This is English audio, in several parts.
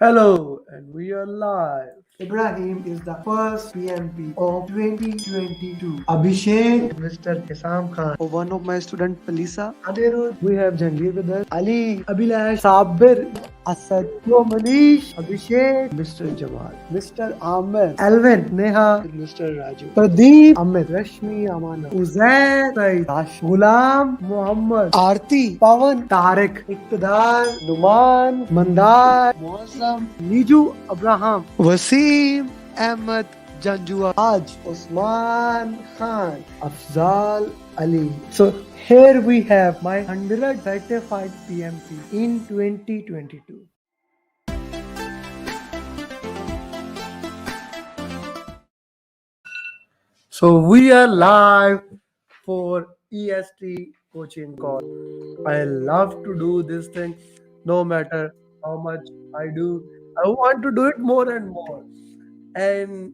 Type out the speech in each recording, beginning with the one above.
Hello, and we are live. Ibrahim is the first PMP of 2022. Abhishek, Mr. Kisam Khan. one of my student Palisa. Anirudh. We have Jangir with us. Ali, Abhilash, Sabir, Asad, Manish, Abhishek, Mr. Jamal, Mr. Amer, Alvin, Neha, Mr. Raju. Pradeep, Amit, Rashmi, Amana, Uzair, Said, Rash, Ghulam, Muhammad, Aarti, Pawan, Tariq, Iqtidar, Numan, Mandar, Muazzam, Niju, Abraham, Wasim, Ahmed, Janjua, Aj, Usman Khan, Afzal Ali. So here we have my 100 certified PMP in 2022. So we are live for EST coaching call. I love to do this thing no matter how much I do. I want to do it more and more. And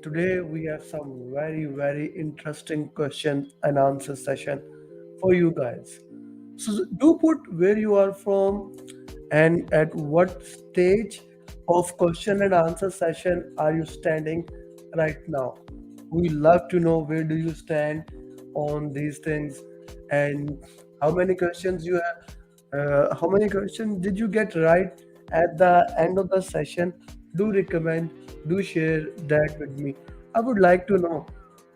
today we have some very interesting question and answer session for you guys. So do put where you are from and at what stage of question and answer session are you standing right now. We love to know where do you stand on these things and how many questions you have. How many questions did you get right at the end of the session? Do recommend, do share that with me. I would like to know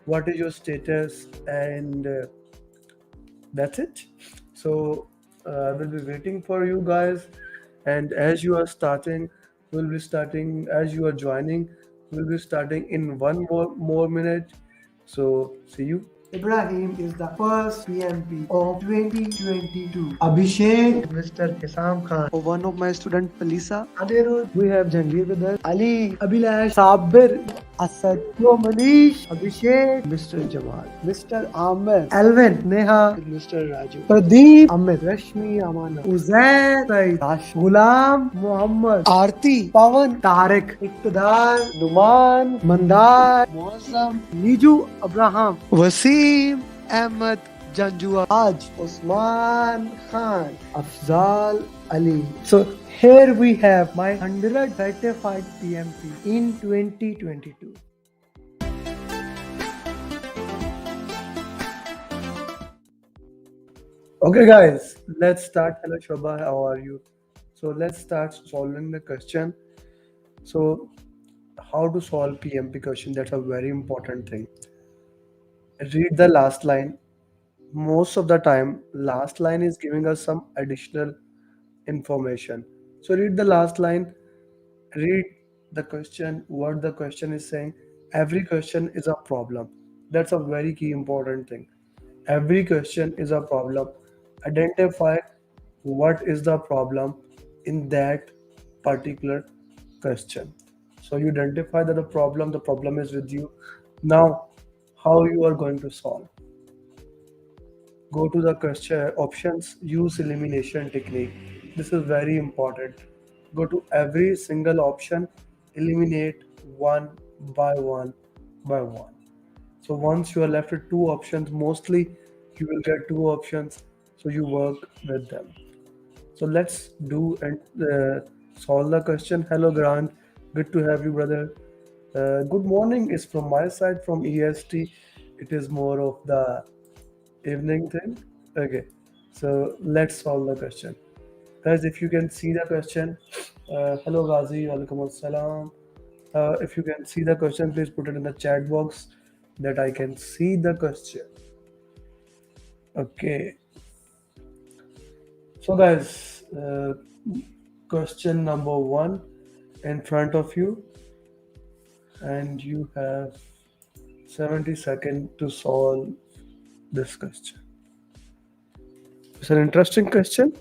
what is your status and that's it. So I will be waiting for you guys, and as you are starting, we'll be starting as you are joining. We'll be starting in one more minute. So see you. Ibrahim is the first PMP of 2022. Abhishek, Mr. Kisam Khan. one of my student Palisa. Anirudh. We have Jangir with us. Ali, Abhilash, Sabir, Asad, Manish, Abhishek, Mr. Jamal, Mr. Amer, Alvin, Neha, Mr. Raju. Pradeep, Amit, Rashmi, Amana, Uzair, Said, Rash, Ghulam, Muhammad, Aarti, Pawan, Tariq, Iqtidar, Numan, Mandar, Muazzam, Niju, Abraham, Wasim, Ahmed, Janjua, Aj, Usman Khan, Afzal Ali. So here we have my 100 certified PMP in 2022. Okay, guys, let's start. Hello, Shobha, how are you? So let's start solving the question. So, how to solve PMP question? That's a very important thing. Read the last line. Most of the time, last line is giving us some additional information. So read the last line, read the question, what the question is saying. Every question is a problem. That's a very key important thing. Every question is a problem. Identify what is the problem in that particular question. So you identify that the problem is with you. Now, how you are going to solve? Go to the question options, use elimination technique. This is very important. Go to every single option, eliminate one by one by one. So once you are left with two options, mostly you will get two options, so you work with them. So let's do and solve the question. Hello Grant, good to have you, brother. Good morning is from my side from EST. It is more of the evening thing. Okay, so let's solve the question. Guys, if you can see the question, hello Ghazi, walaikum assalam. If you can see the question, please put it in the chat box that I can see the question. Okay, so guys, question number one in front of you, and you have 70 seconds to solve this question. It's an interesting question.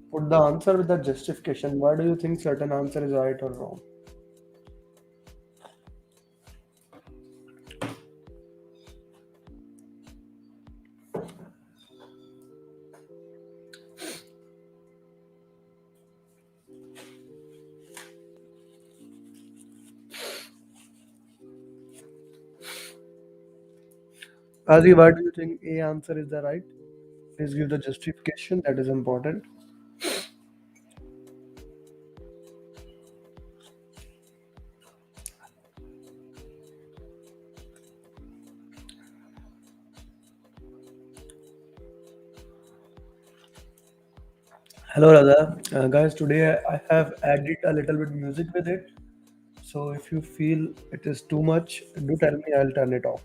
Put the answer with the justification. Why do you think certain answer is right or wrong? Azi, why do you think A answer is the right? Please give the justification. That is important. Hello, Radha. Guys, today I have added a little bit music with it. So if you feel it is too much, do tell me. I'll turn it off.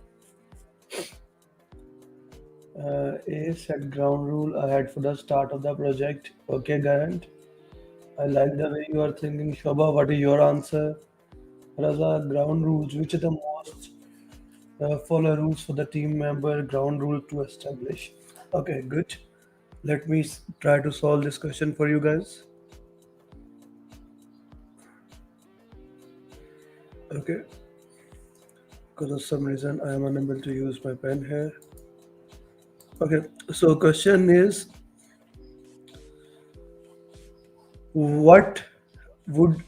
A set ground rule ahead for the start of the project. Okay, Garant. I like the way you are thinking, Shobha. What is your answer? Raza, ground rules. Which are the most follow rules for the team member? Ground rule to establish. Okay, good. Let me try to solve this question for you guys. Okay, because of some reason I am unable to use my pen here. Okay, so question is, what would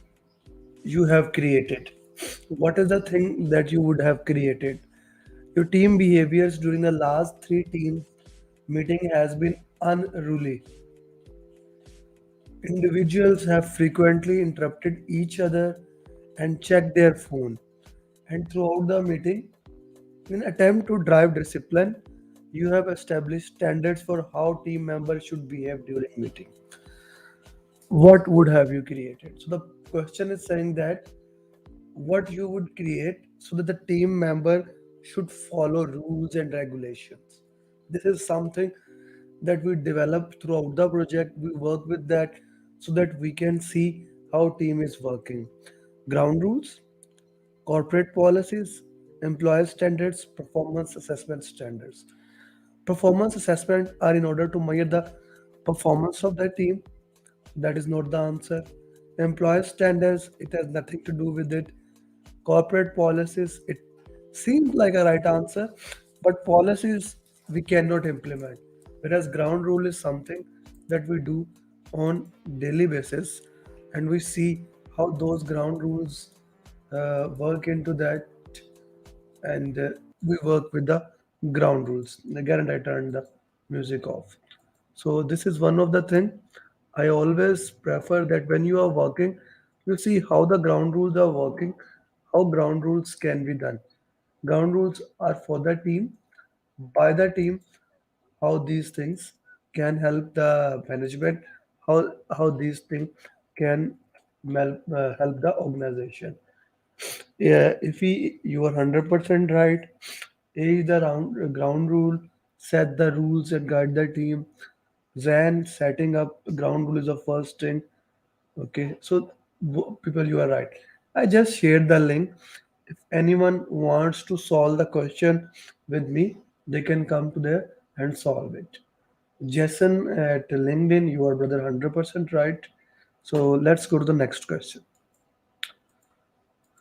you have created? What is the thing that you would have created? Your team behaviors during the last three team meeting has been unruly. Individuals have frequently interrupted each other and checked their phone. And throughout the meeting, in attempt to drive discipline, you have established standards for how team members should behave during meeting. What would have you created? So the question is saying that what you would create so that the team member should follow rules and regulations. This is something that we develop throughout the project. We work with that so that we can see how team is working. Ground rules, corporate policies, employer standards, performance assessment standards. Performance assessment are in order to measure the performance of the team. That is not the answer. Employer standards, it has nothing to do with it. Corporate policies, it seems like a right answer, but policies we cannot implement. Whereas ground rule is something that we do on daily basis, and we see how those ground rules work into that, and we work with the ground rules. Again, I turned the music off. So this is one of the thing I always prefer, that when you are working, you see how the ground rules are working, how ground rules can be done. Ground rules are for the team, by the team, how these things can help the management, how these things can help the organization. Yeah, if you are 100% right. A is the ground rule, set the rules and guide the team. Then setting up ground rule is the first thing. Okay, so people, you are right. I just shared the link. If anyone wants to solve the question with me, they can come to there and solve it. Jason at LinkedIn, you are brother 100% right. So let's go to the next question.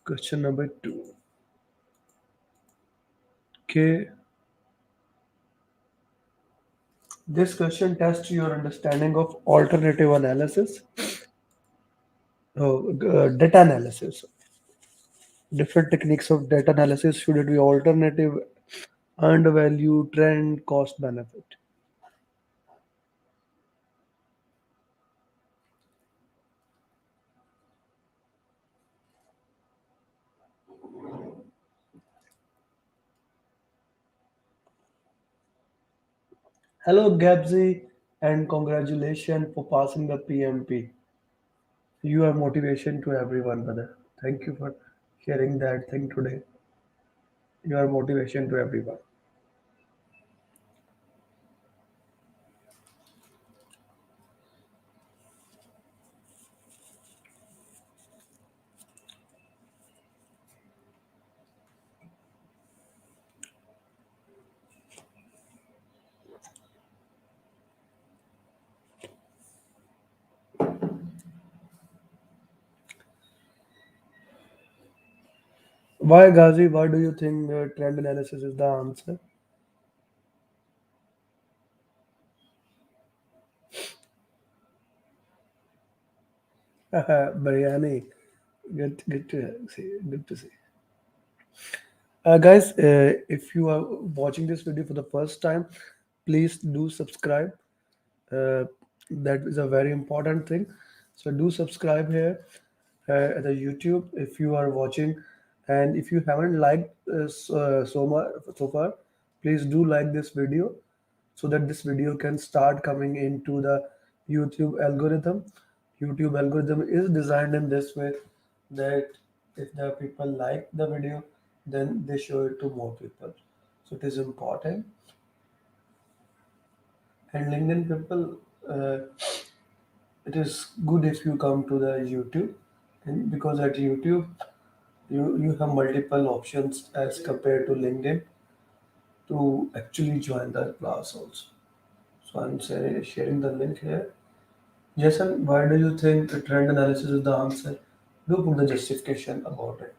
Question number two. Okay, this question tests your understanding of alternative analysis, data analysis. Different techniques of data analysis. Should it be alternative, earned value, trend, cost, benefit? Hello, Gabsy, and congratulations for passing the PMP. You are motivation to everyone, brother. Thank you for sharing that thing today. You are motivation to everyone. Why, Ghazi? Why do you think trend analysis is the answer? Biryani. Good to see. Good to see. Guys, if you are watching this video for the first time, please do subscribe. uh, that is a very important thing. So do subscribe here at the YouTube if you are watching, and if you haven't liked so much so far, please do like this video so that this video can start coming into the YouTube algorithm. YouTube algorithm is designed in this way that if the people like the video, then they show it to more people. So it is important. And LinkedIn people, it is good if you come to the YouTube, and because at YouTube you have multiple options as compared to LinkedIn to actually join the class also. So I'm sharing the link here. Jason, why do you think the trend analysis is the answer? Do put the justification about it.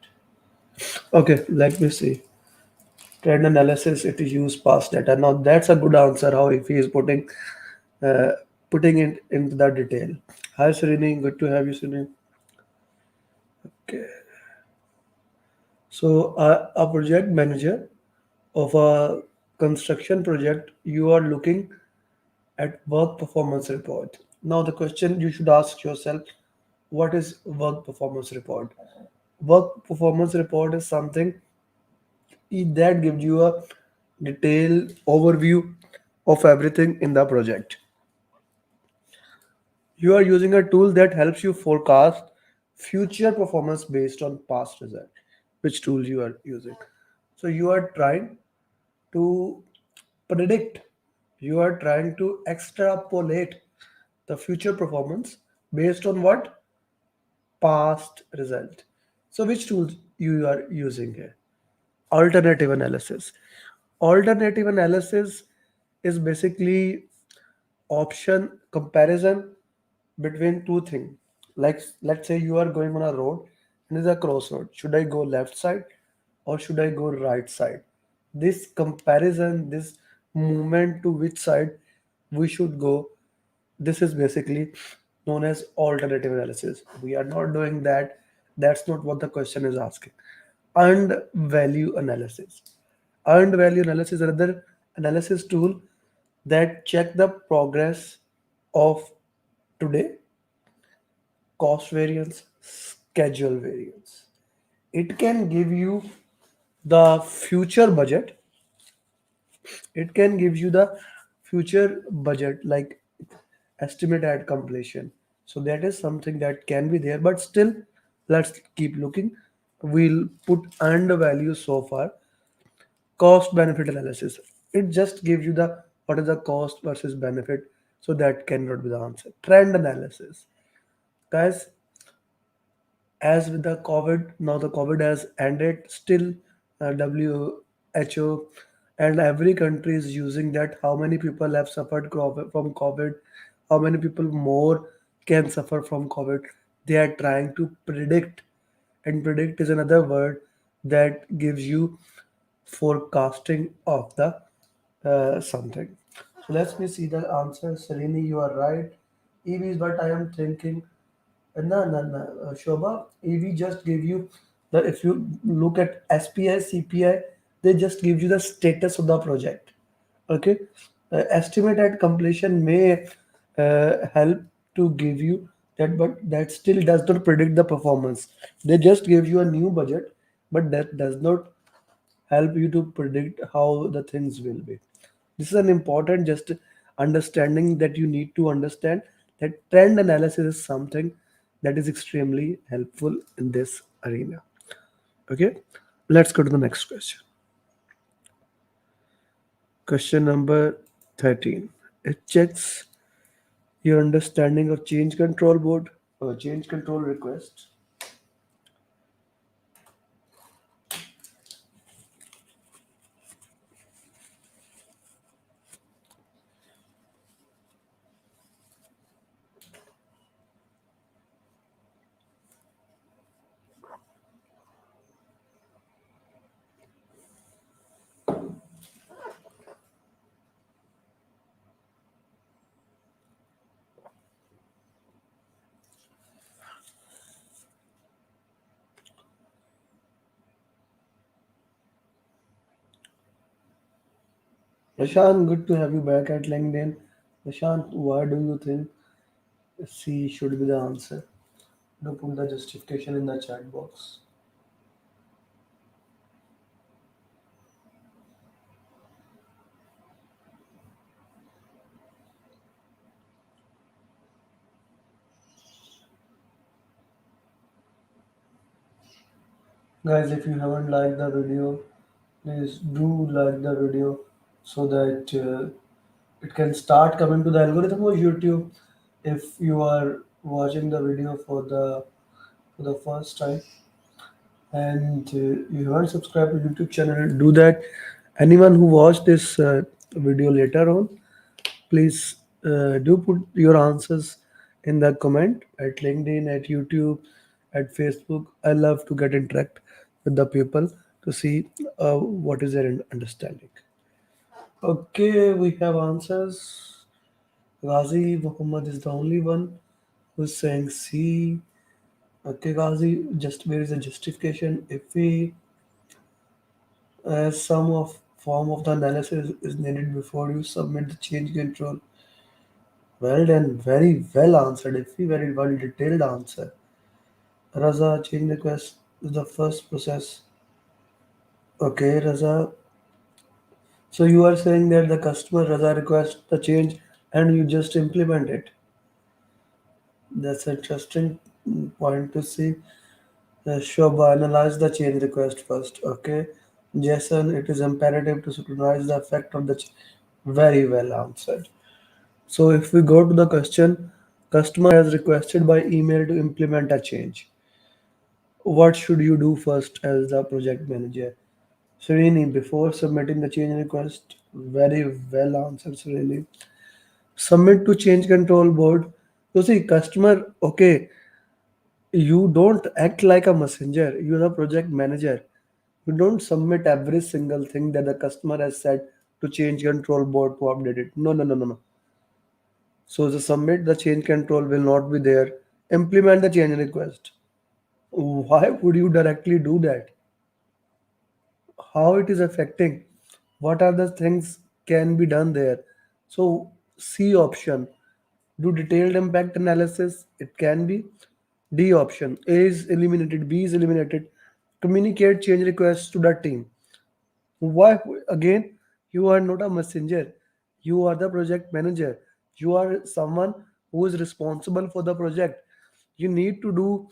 Okay, let me see. Trend analysis, it is use past data. Now that's a good answer. How if he is uh, putting it into the detail. Hi Srini, good to have you, Srini. Okay. So a project manager of a construction project, you are looking at work performance report. Now the question you should ask yourself, what is work performance report? Work performance report is something that gives you a detailed overview of everything in the project. You are using a tool that helps you forecast future performance based on past result. Which tool you are using? So you are trying to predict, you are trying to extrapolate the future performance based on what? Past result. So which tools you are using here? Alternative analysis. Alternative analysis is basically option comparison between two things. Like let's say you are going on a road and there's a crossroad. Should I go left side or should I go right side? This comparison, this movement to which side we should go, this is basically known as alternative analysis. We are not doing that. That's not what the question is asking. Earned value analysis. Earned value analysis is another analysis tool that check the progress of today, cost variance, schedule variance. It can give you the future budget. It can give you the future budget like estimate at completion. So that is something that can be there, but still, let's keep looking. We'll put earned value so far. Cost benefit analysis. It just gives you the what is the cost versus benefit. So that cannot be the answer. Trend analysis. Guys, as with the COVID, now the COVID has ended. Still, WHO and every country is using that. How many people have suffered from COVID? How many people more can suffer from COVID? They are trying to predict, and predict is another word that gives you forecasting of the something. So let me see the answer. Serini, you are right. EV is what I am thinking. No, no, no. Shobha, EV just give you the, if you look at SPI, CPI, they just give you the status of the project. Okay. Estimate at completion may help to give you that, but that still does not predict the performance. They just give you a new budget, but that does not help you to predict how the things will be. This is an important just understanding that you need to understand that trend analysis is something that is extremely helpful in this arena. Okay, let's go to the next question. Question number 13. It checks your understanding of change control board or change control request. Prashant, good to have you back at LinkedIn. Prashant, why do you think C should be the answer? Do put the justification in the chat box. Guys, if you haven't liked the video, please do like the video so that it can start coming to the algorithm of YouTube. If you are watching the video for the first time and you haven't subscribed to YouTube channel, do that. Anyone who watched this video later on, please do put your answers in the comment at LinkedIn, at YouTube, at Facebook. I love to get interact with the people to see what is their understanding. Okay, we have answers. Ghazi Muhammad is the only one who's saying C. Okay, Ghazi, just where is the justification? If we some of form of the analysis is needed before you submit the change control. Well done, very well answered. If we very well detailed answer. Raza, change request is the first process. Okay, Raza. So you are saying that the customer Raza requests the change and you just implement it. That's an interesting point to see. Shobha, analyze the change request first. Okay. Jason, it is imperative to scrutinize the effect of the very well answered. So if we go to the question, customer has requested by email to implement a change. What should you do first as the project manager? Srini, before submitting the change request, very well answered, Srini. Submit to change control board. You see, customer, okay, you don't act like a messenger. You're a project manager. You don't submit every single thing that the customer has said to change control board to update it. No, no, no, no, no. So the submit the change control will not be there. Implement the change request. Why would you directly do that? How it is affecting? What are the things can be done there? So C option. Do detailed impact analysis. It can be. D option. A is eliminated. B is eliminated. Communicate change requests to the team. Why again? You are not a messenger. You are the project manager. You are someone who is responsible for the project. You need to do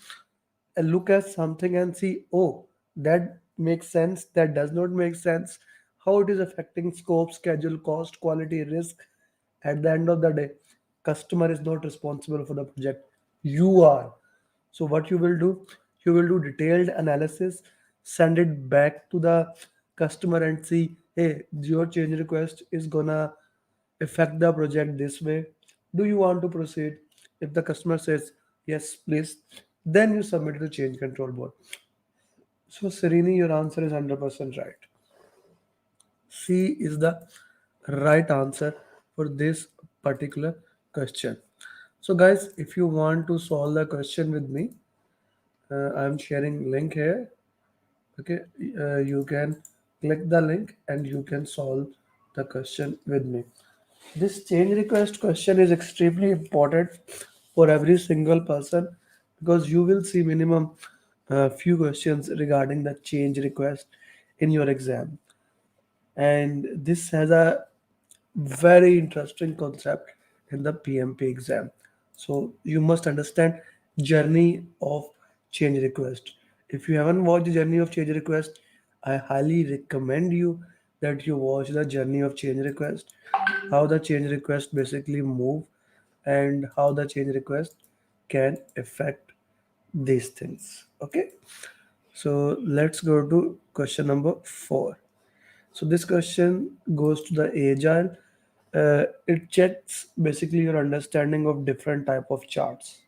a look at something and see, oh, that makes sense, that does not make sense, how it is affecting scope, schedule, cost, quality, risk. At the end of the day, customer is not responsible for the project. You are. So what you will do, you will do detailed analysis, send it back to the customer and see, hey, your change request is gonna affect the project this way. Do you want to proceed? If the customer says yes, please, then you submit to change control board. So Serini, your answer is 100% right. C is the right answer for this particular question. So guys, if you want to solve the question with me, I'm sharing link here. Okay, you can click the link and you can solve the question with me. This change request question is extremely important for every single person because you will see minimum few questions regarding the change request in your exam, and this has a very interesting concept in the PMP exam. So you must understand journey of change request. If you haven't watched the journey of change request, I highly recommend you that you watch the journey of change request, how the change request basically move and how the change request can affect these things. Okay, so let's go to question number 4. So this question goes to the agile. It checks basically your understanding of different type of charts.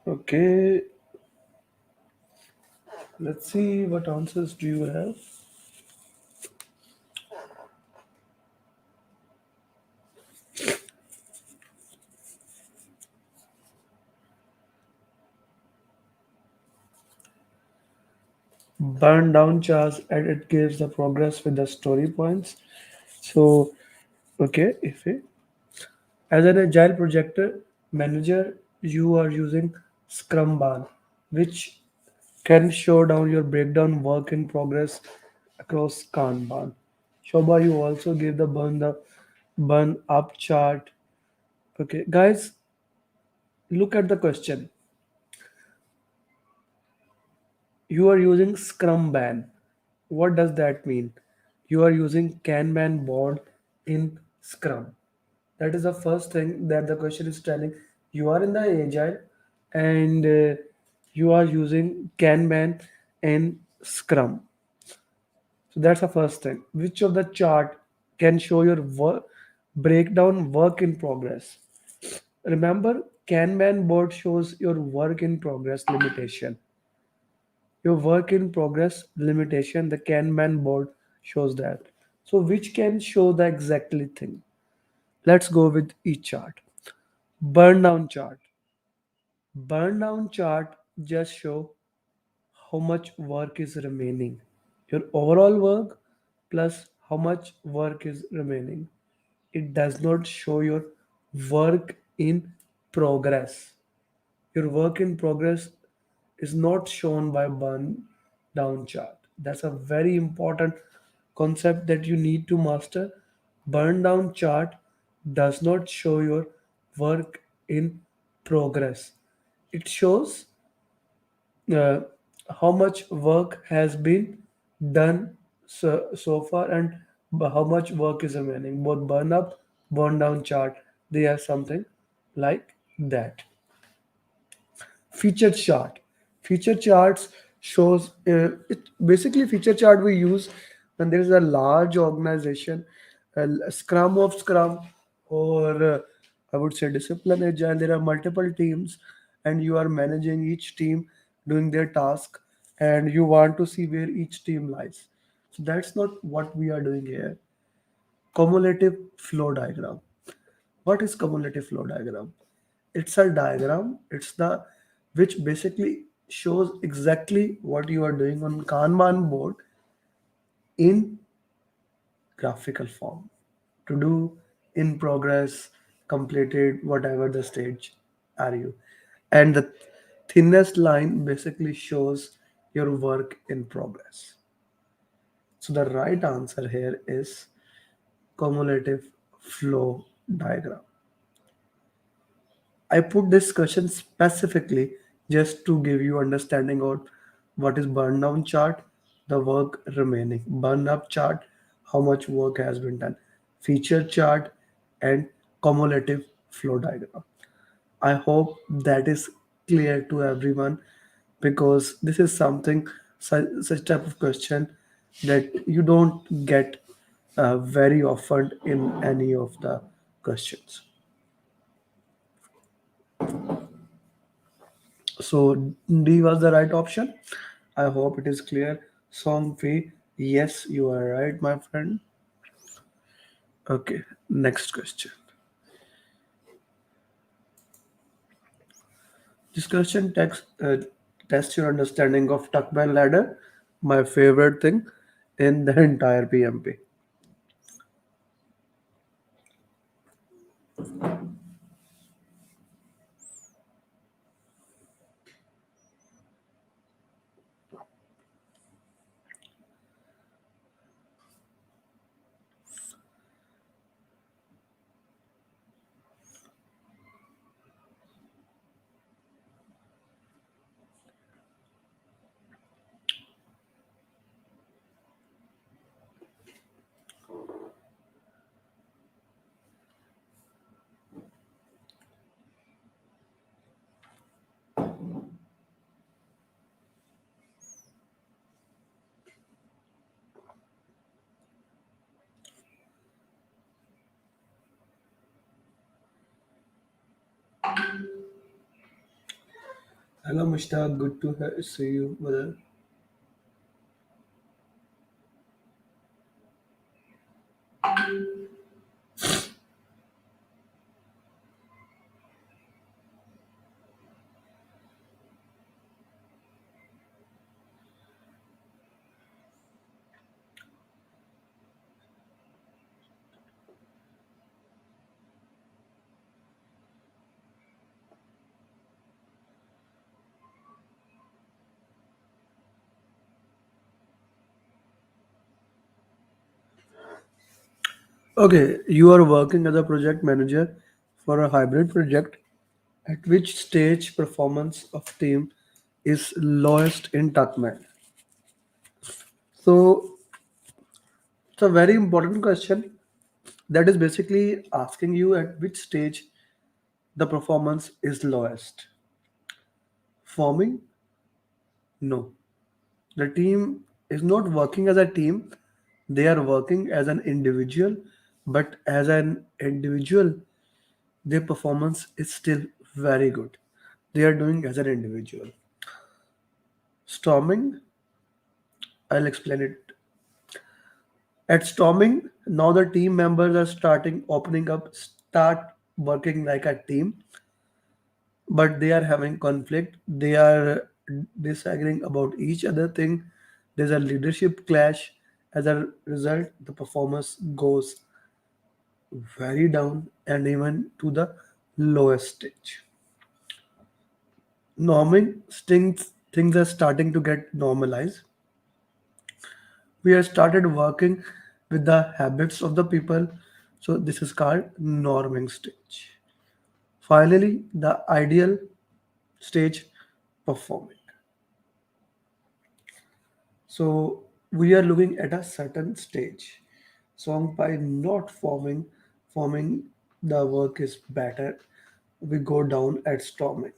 Okay, let's see what answers do you have. Burn down charts and it gives the progress with the story points. So, okay, if it, as an agile projector manager, you are using Scrum Bar, which can show down your breakdown work in progress across Kanban. Shobha, you also gave the burn up chart. Okay, guys, look at the question. You are using Scrum Ban. What does that mean? You are using Kanban board in Scrum. That is the first thing that the question is telling. You are in the agile and you are using Kanban and Scrum. So that's the first thing. Which of the chart can show your breakdown work in progress? Remember, Kanban board shows your work in progress limitation. Your work in progress limitation, the Kanban board shows that. So which can show the exactly thing? Let's go with each chart. Burn down chart. Burn down chart just show how much work is remaining. Your overall work plus how much work is remaining. It does not show your work in progress. Your work in progress is not shown by burn down chart. That's a very important concept that you need to master. Burn down chart does not show your work in progress. It shows uh, how much work has been done so far and how much work is remaining. Both burn up, burn down chart, they are something like that. Feature chart. Feature charts shows it basically feature chart we use when there is a large organization, a scrum of scrum, or I would say discipline agile. There are multiple teams, and you are managing each team doing their task, and you want to see where each team lies. So that's not what we are doing here. Cumulative flow diagram. What is cumulative flow diagram? It's a diagram. It's the which basically shows exactly what you are doing on Kanban board in graphical form. To do, in progress, completed, whatever the stage are you. And the thinnest line basically shows your work in progress. So the right answer here is cumulative flow diagram. I put this question specifically just to give you understanding of what is burn down chart, the work remaining, burn up chart, how much work has been done, feature chart, and cumulative flow diagram. I hope that is clear to everyone because this is something such type of question that you don't get very often in any of the questions. So D was the right option. I hope it is clear. Song Fee, yes, you are right, my friend. Okay, next question. This question tests your understanding of Tuckman ladder, my favorite thing in the entire PMP. Hello, Mushtaq. Good to see you, brother. Okay, you are working as a project manager for a hybrid project. At which stage performance of team is lowest in Tuckman? So it's a very important question that is basically asking you at which stage the performance is lowest. Forming? No. The team is not working as a team. They are working as an individual, but as an individual, their performance is still very good. They are doing as an individual. Storming, I'll explain it. At storming, now the team members are starting opening up, start working like a team, but they are having conflict. They are disagreeing about each other thing. There's a leadership clash. As a result, the performance goes very down and even to the lowest stage. Norming things are starting to get normalized. We have started working with the habits of the people. So this is called norming stage. Finally, the ideal stage, performing. So we are looking at a certain stage. So by not forming the work is better. We go down at storming.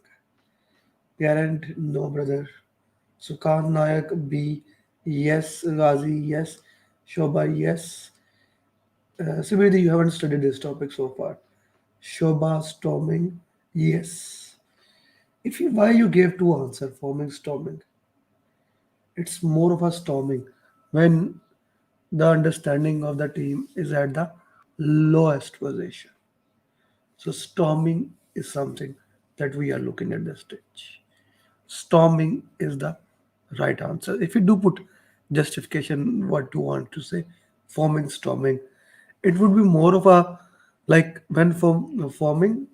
Parent, no brother. Sukan Nayak B, yes. Ghazi, yes. Shobha, yes. Simriti, you haven't studied this topic so far. Shobha, storming, yes. If you why you gave two answer, forming, storming, it's more of a storming when the understanding of the team is at the lowest position. So storming is something that we are looking at this stage. Storming is the right answer. If you do put justification what you want to say, forming, storming, it would be more of a like when forming.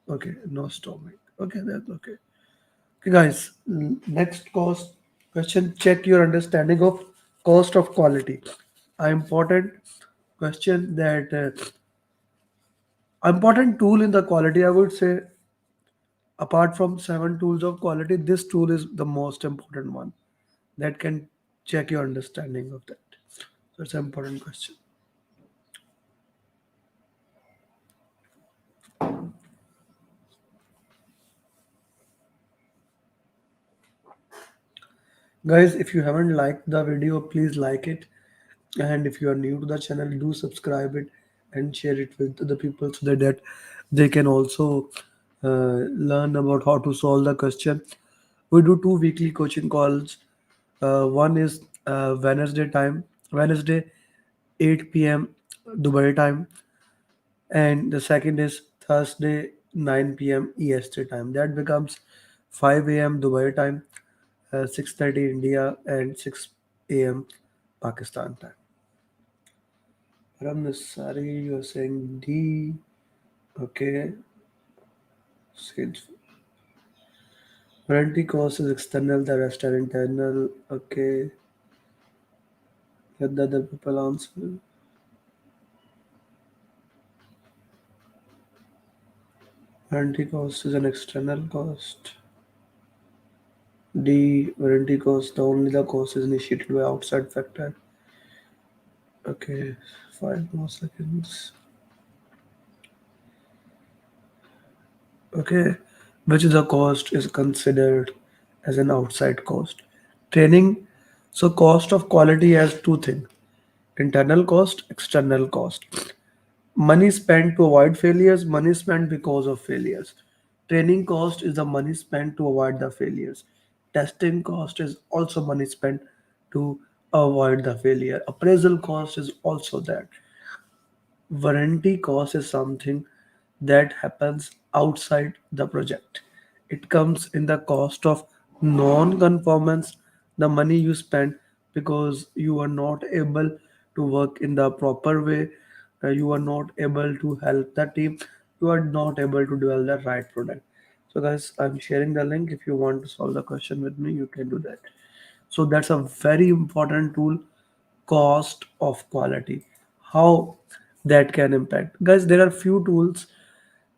Okay, no storming. Okay, that's okay. Okay, guys, next cost question. Check your understanding of cost of quality. An important question that important tool in the quality. I would say apart from seven tools of quality, this tool is the most important one that can check your understanding of that. So it's an important question. Guys, if you haven't liked the video, please like it. And if you are new to the channel, do subscribe it and share it with the people so that they can also learn about how to solve the question. We do two weekly coaching calls. One is Wednesday 8 p.m. Dubai time, and the second is Thursday 9 p.m. EST time. That becomes 5 a.m. Dubai time, 6:30 India, and 6 a.m. Pakistan time. Ram Nassari, you're saying D. Okay. Sales. Warranty cost is external, the rest are internal. Okay. Let the other people answer. Warranty cost is an external cost. D. Warranty cost, the only the cost is initiated by outside factor. Okay. 5 more seconds. Okay. Which is the cost is considered as an outside cost. Training. So cost of quality has two things: internal cost, external cost. Money spent to avoid failures, money spent because of failures. Training cost is the money spent to avoid the failures. Testing cost is also money spent to avoid the failure. Appraisal cost is also that. Warranty cost is something that happens outside the project. It comes in the cost of non-conformance, the money you spend because you are not able to work in the proper way, you are not able to help the team, you are not able to develop the right product. So guys, I'm sharing the link. If you want to solve the question with me, you can do that. So that's a very important tool, cost of quality. How that can impact. Guys, there are few tools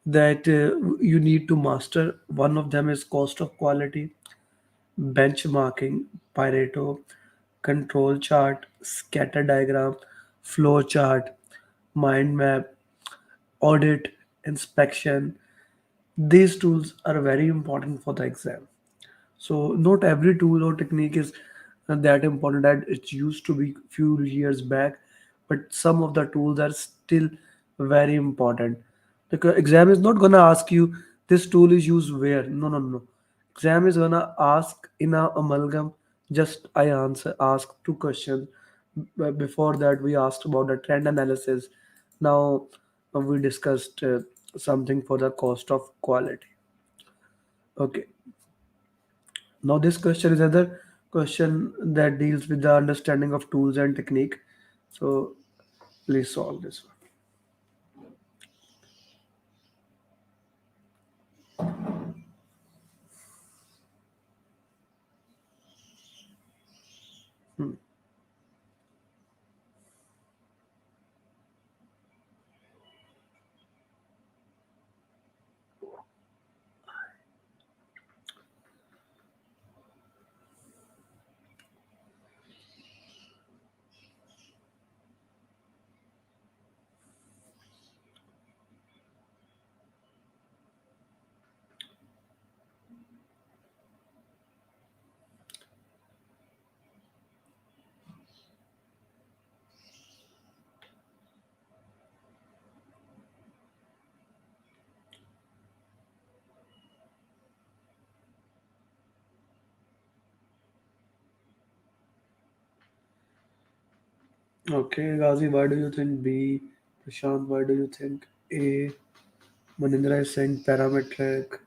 that you need to master. One of them is cost of quality, benchmarking, Pareto, control chart, scatter diagram, flow chart, mind map, audit, inspection. These tools are very important for the exam. So not every tool or technique is that important that it used to be few years back, but some of the tools are still very important. Because exam is not gonna ask you this tool is used where. No, no, no. Exam is gonna ask in a amalgam. Just I answer ask two questions. Before that we asked about the trend analysis. Now we discussed something for the cost of quality. Okay. Now, this question is another question that deals with the understanding of tools and technique. So, please solve this one. Okay, Ghazi, why do you think B? Prashant, why do you think A? Manindra is saying parametric,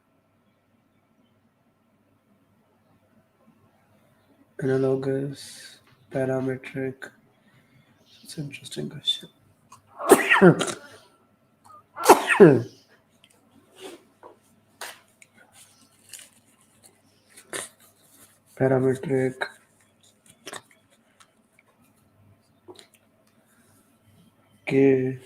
analogous, parametric. It's an interesting question. Parametric. Okay.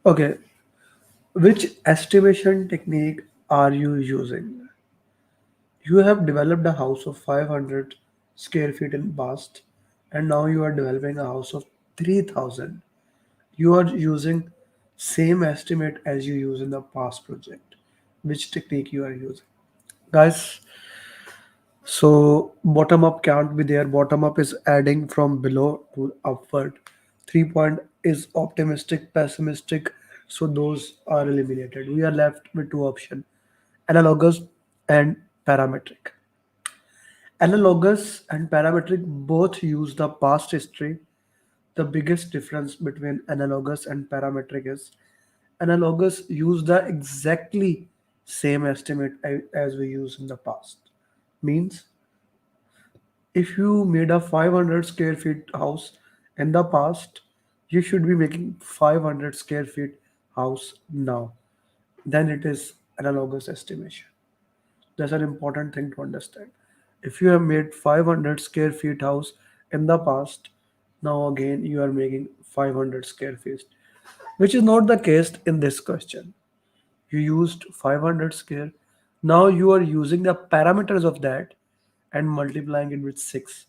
Okay. Which estimation technique are you using? You have developed a house of 500 square feet in past, and now you are developing a house of 3000. You are using same estimate as you use in the past project. Which technique you are using? Guys, so bottom up can't be there. Bottom up is adding from below to upward. 3 point is optimistic, pessimistic. So those are eliminated. We are left with two options, analogous and parametric. Analogous and parametric both use the past history. The biggest difference between analogous and parametric is analogous use the exactly same estimate as we use in the past. Means if you made a 500 square feet house in the past, you should be making 500 square feet house now. Then it is analogous estimation. That's an important thing to understand. If you have made 500 square feet house in the past, now again you are making 500 square feet, which is not the case in this question. You used 500 square. Now you are using the parameters of that and multiplying it with 6.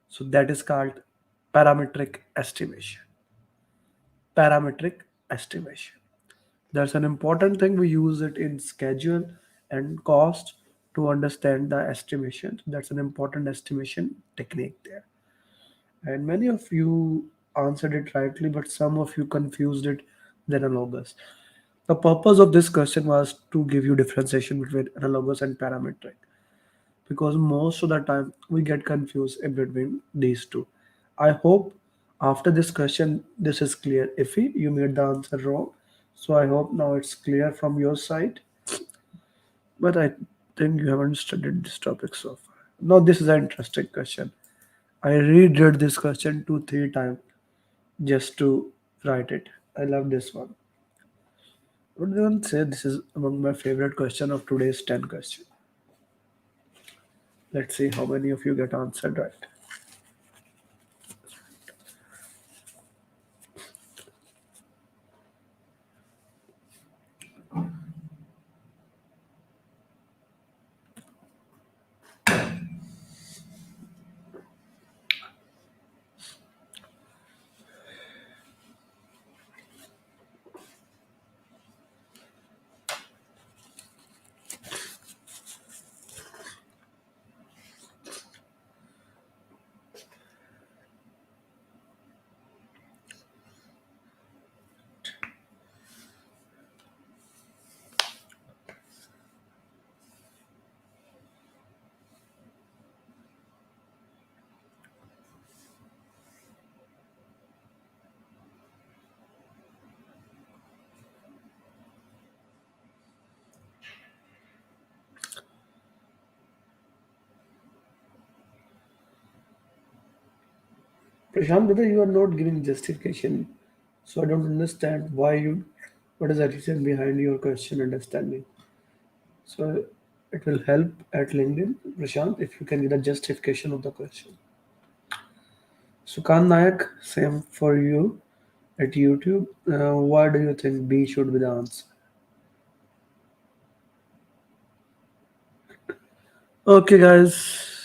So that is called parametric estimation. Parametric estimation. That's an important thing. We use it in schedule and cost to understand the estimation. That's an important estimation technique there. And many of you answered it rightly, but some of you confused it with analogous. The purpose of this question was to give you differentiation between analogous and parametric, because most of the time we get confused in between these two. I hope after this question this is clear. If you made the answer wrong, so I hope now it's clear from your side. But I think you haven't studied this topic so far. Now this is an interesting question. I redid this question 2 3 times just to write it. I love this one. Would anyone say this is among my favorite question of today's 10 question? Let's see how many of you get answered right. Prashant, brother, you are not giving justification, so I don't understand why you. What is the reason behind your question understanding? So it will help at LinkedIn, Prashant, if you can give the justification of the question. Sukan Nayak, same for you at YouTube. Why do you think B should be the answer? Okay, guys,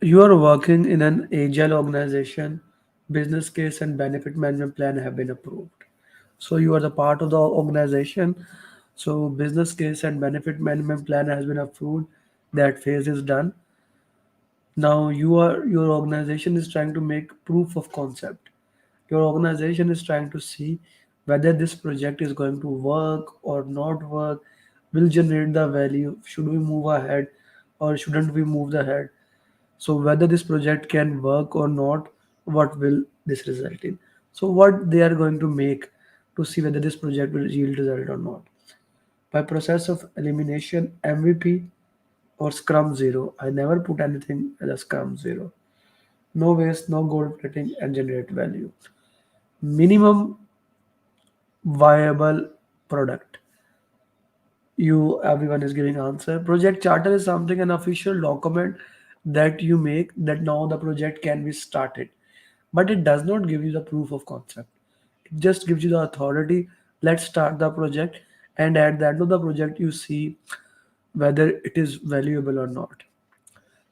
you are working in an agile organization. Business case and benefit management plan have been approved. So you are the part of the organization. So business case and benefit management plan has been approved. That phase is done. Now your organization is trying to make proof of concept. Your organization is trying to see whether this project is going to work or not work, will generate the value, should we move ahead or shouldn't we move ahead. So whether this project can work or not, what will this result in? So what they are going to make to see whether this project will yield result or not. By process of elimination, MVP or Scrum Zero. I never put anything as a Scrum Zero. No waste, no gold plating, and generate value. Minimum viable product. You everyone is giving answer. Project charter is something an official document that you make that now the project can be started, but it does not give you the proof of concept. It just gives you the authority. Let's start the project, and at the end of the project you see whether it is valuable or not.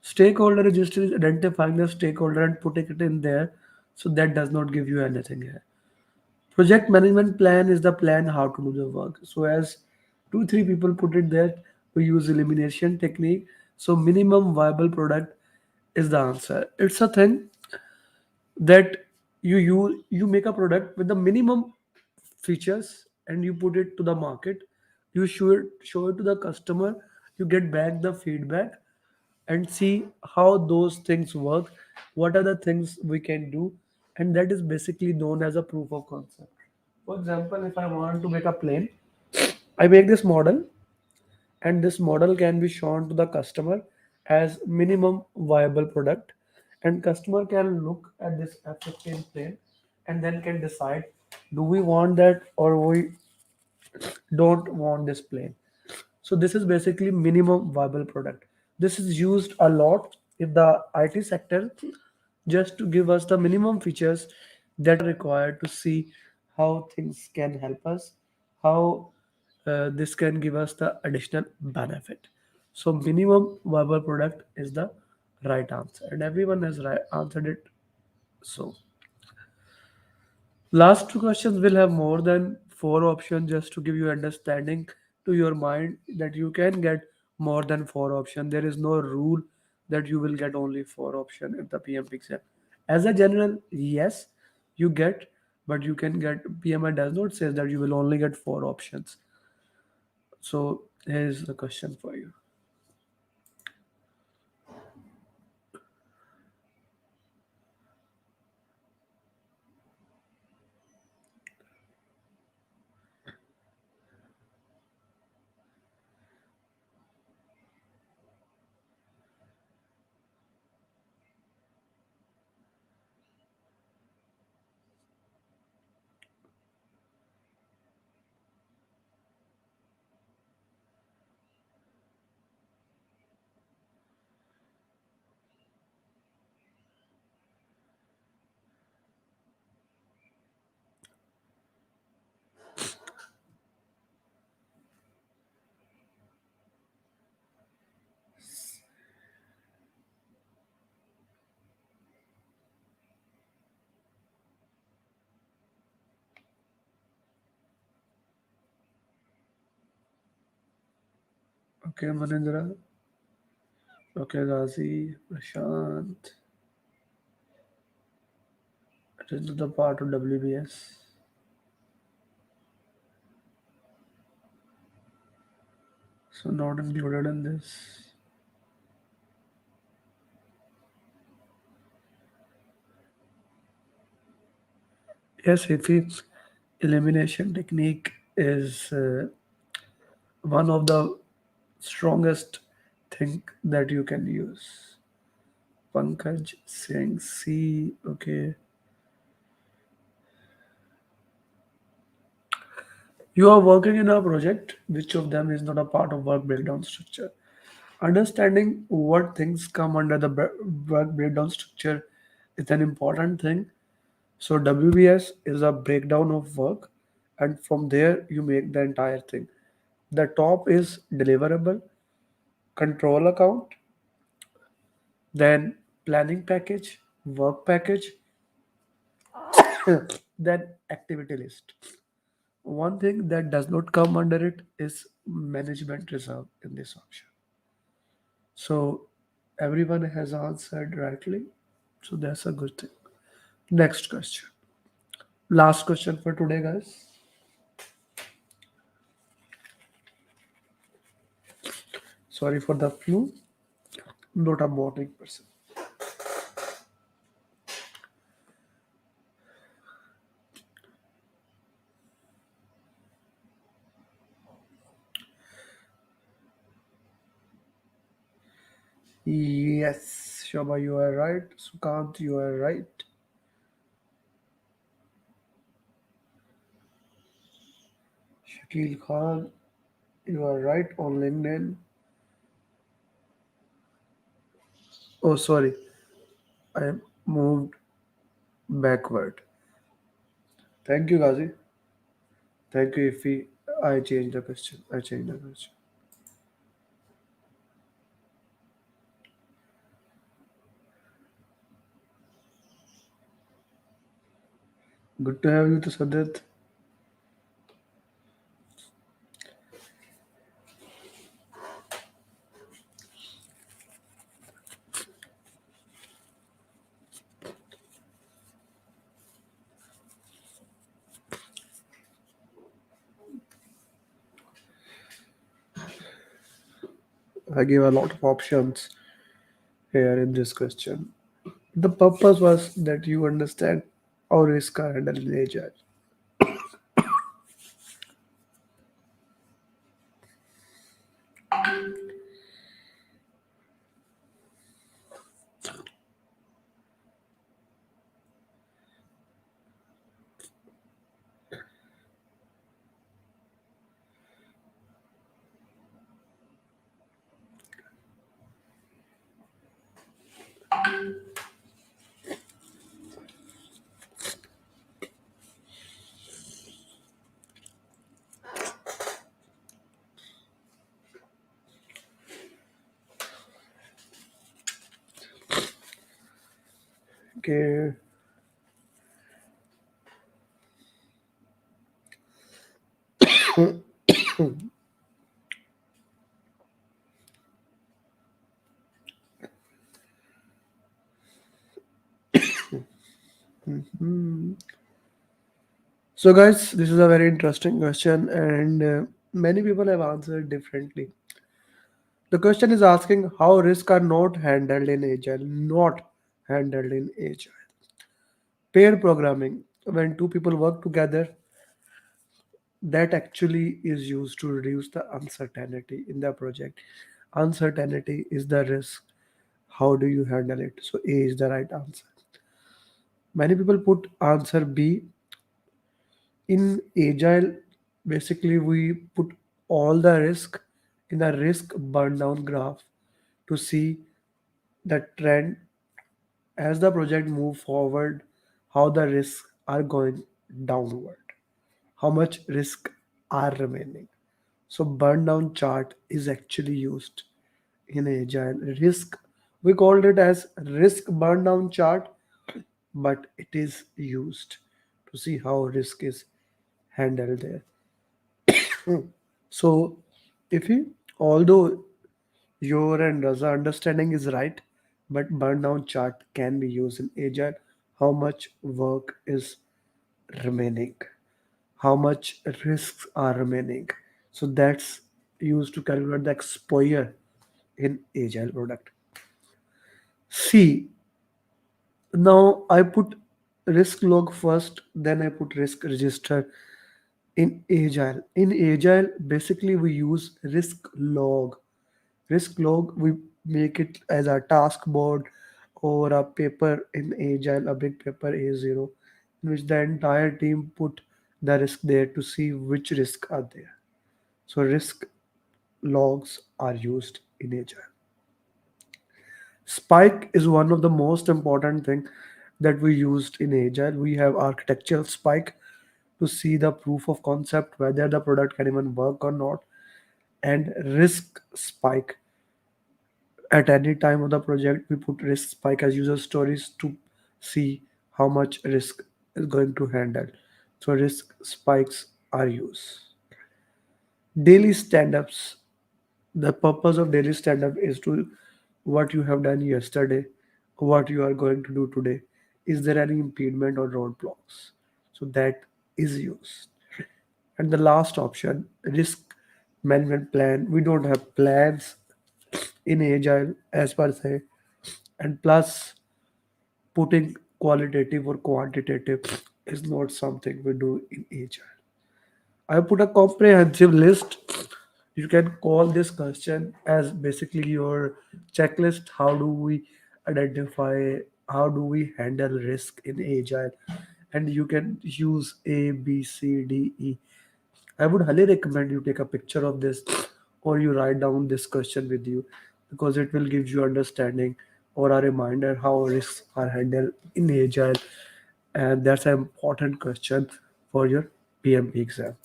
Stakeholder register is identifying the stakeholder and putting it in there, so that does not give you anything here. Project management plan is the plan how to do the work. So as 2 3 people put it there, we use elimination technique. So minimum viable product is the answer. It's a thing that you make a product with the minimum features and you put it to the market. You show it to the customer. You get back the feedback and see how those things work. What are the things we can do, and that is basically known as a proof of concept. For example, if I want to make a plane, I make this model, and this model can be shown to the customer as minimum viable product, and customer can look at this F-15 plane and then can decide, do we want that or we don't want this plane. So this is basically minimum viable product. This is used a lot in the IT sector just to give us the minimum features that are required to see how things can help us, how this can give us the additional benefit. So minimum viable product is the right answer, and everyone has answered it. So last two questions will have more than four options just to give you understanding to your mind that you can get more than four option. There is no rule that you will get only four option in the PMP exam. As a general, yes, you get, but you can get, PMI does not say that you will only get four options. So here's the question for you. Okay, Manindra. Okay, Ghazi, Prashant. It is the part of WBS. So not included in this. Yes, if it's elimination technique is one of the strongest thing that you can use. Pankaj Singh C. Okay. You are working in a project. Which of them is not a part of work breakdown structure? Understanding what things come under the work breakdown structure is an important thing. So WBS is a breakdown of work, and from there you make the entire thing. The top is deliverable, control account, then planning package, work package, then activity list. One thing that does not come under it is management reserve in this option. So everyone has answered rightly. So that's a good thing. Next question. Last question for today, guys. Sorry for the flu. Not a morning person. Yes, Shobha, you are right. Sukant, you are right. Shakil Khan, you are right on LinkedIn. Oh, sorry, I moved backward. Thank you, Ghazi. Thank you, Ifi. I changed the question. I changed the question. Good to have you, to Sadat. I gave a lot of options here in this question. The purpose was that you understand how risk are handled in agile. Okay. Hmm. So, guys, this is a very interesting question, and many people have answered differently. The question is asking how risks are not handled in agile, not handled in agile. Pair programming, when two people work together, that actually is used to reduce the uncertainty in the project. Uncertainty is the risk. How do you handle it? So A is the right answer. Many people put answer B. In agile, basically we put all the risk in a risk burn down graph to see the trend as the project move forward, how the risks are going downward, how much risk are remaining. So burn down chart is actually used in agile risk. We called it as risk burn down chart, but it is used to see how risk is handled there. So if you, although your and Raza understanding is right, but burn down chart can be used in agile. How much work is remaining? How much risks are remaining? So that's used to calculate the exposure in agile product. See, now I put risk log first, then I put risk register in agile. In agile, basically we use risk log. Risk log, we make it as a task board or a paper in agile, a big paper A0, in which the entire team put the risk there to see which risk are there. So risk logs are used in agile. Spike is one of the most important thing that we used in agile. We have architectural spike to see the proof of concept whether the product can even work or not, and risk spike. At any time of the project we put risk spike as user stories to see how much risk is going to handle. So risk spikes are used. Daily stand-ups, the purpose of daily stand-up is to what you have done yesterday, what you are going to do today, is there any impediment or roadblocks, so that is used. And the last option, risk management plan, we don't have plans in agile as per se. And plus, putting qualitative or quantitative is not something we do in agile. I put a comprehensive list. You can call this question as basically your checklist. How do we identify, how do we handle risk in agile? And you can use A, B, C, D, E. I would highly recommend you take a picture of this or you write down this question with you, because it will give you understanding or a reminder how risks are handled in agile, and that's an important question for your PMP exam.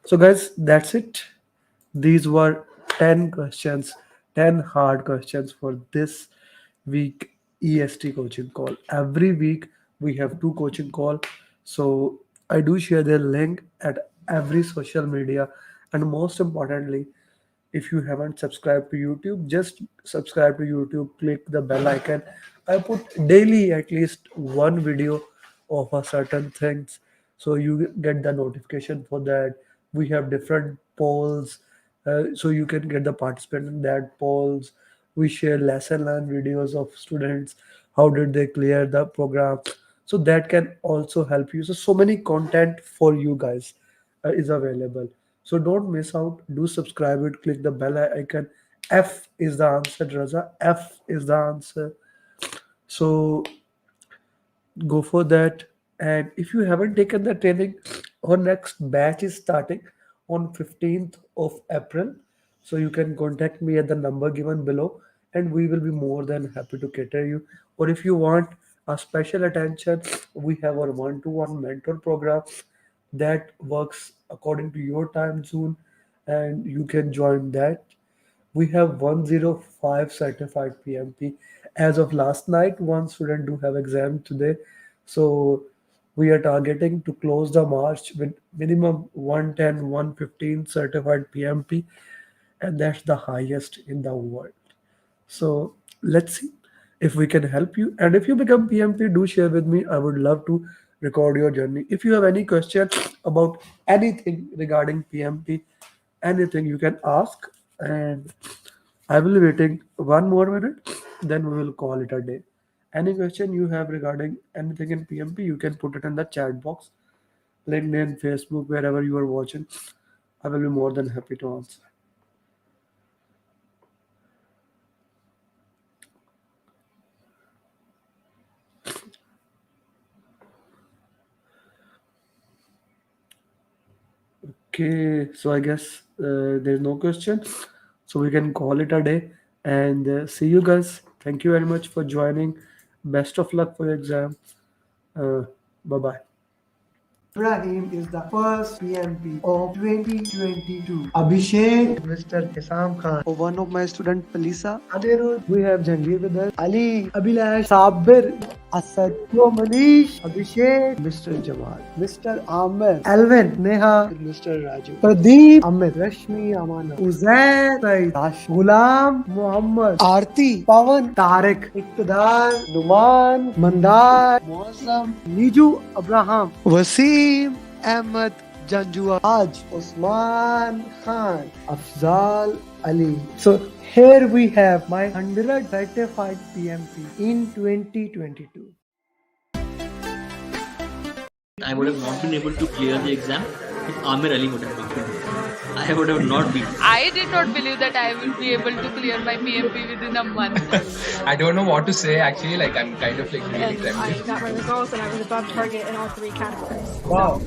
So guys, that's it. These were 10 questions, 10 hard questions for this week EST coaching call. Every week we have two coaching call. So I do share their link at every social media, and most importantly, if you haven't subscribed to YouTube, just subscribe to YouTube, click the bell icon. I put daily at least one video of a certain things, so you get the notification for that. We have different polls, so you can get the participant in that polls. We share lesson learn videos of students, how did they clear the program, so that can also help you. So many content for you guys is available. So don't miss out. Do subscribe it. Click the bell icon. F is the answer, Raza. F is the answer. So go for that. And if you haven't taken the training, our next batch is starting on 15th of April. So you can contact me at the number given below, and we will be more than happy to cater you. Or if you want a special attention, we have our one-to-one mentor program that works according to your time zone, and you can join that. We have 105 certified PMP. As of last night, one student do have exam today. So we are targeting to close the March with minimum 110, 115 certified PMP, and that's the highest in the world. So let's see. if we can help you. And if you become PMP, do share with me. I would love to record your journey. If you have any question about anything regarding PMP, anything you can ask, and I will be waiting 1 more minute, then we will call it a day. Any question you have regarding anything in PMP, you can put it in the chat box, LinkedIn, Facebook, wherever you are watching. I will be more than happy to answer. Okay, so I guess there's no question. So we can call it a day and see you guys. Thank you very much for joining. Best of luck for your exam. Bye bye. Ibrahim is the first PMP of 2022. Abhishek, Mr. Hisam Khan. For one of my student, Palisa. Anirudh, we have Jangir with us. Ali, Abhilash, Sabir, Asad, Yo Manish, Abhishek, Mr. Jamal, Mr. Amer, Alvin, Neha, Mr. Raju, Pradeep, Amit, Rashmi, Amana, Uzair, Said, Dash, Ghulam, Muhammad, Aarti, Pawan, Tariq, Iqtidar, Numan, Mandar, Muazzam, Niju, Abraham, Wasim, Ahmed, Janjua, Aj, Usman Khan, Afzal Ali. So here we have my 100 certified PMP in 2022. I would have not been able to clear the exam if Amer Ali would have not been there. I would have not been. I did not believe that I will be able to clear my PMP within a month. I don't know what to say actually, like I'm kind of like really And I trembling. got my results and I was above target in all three categories. Wow.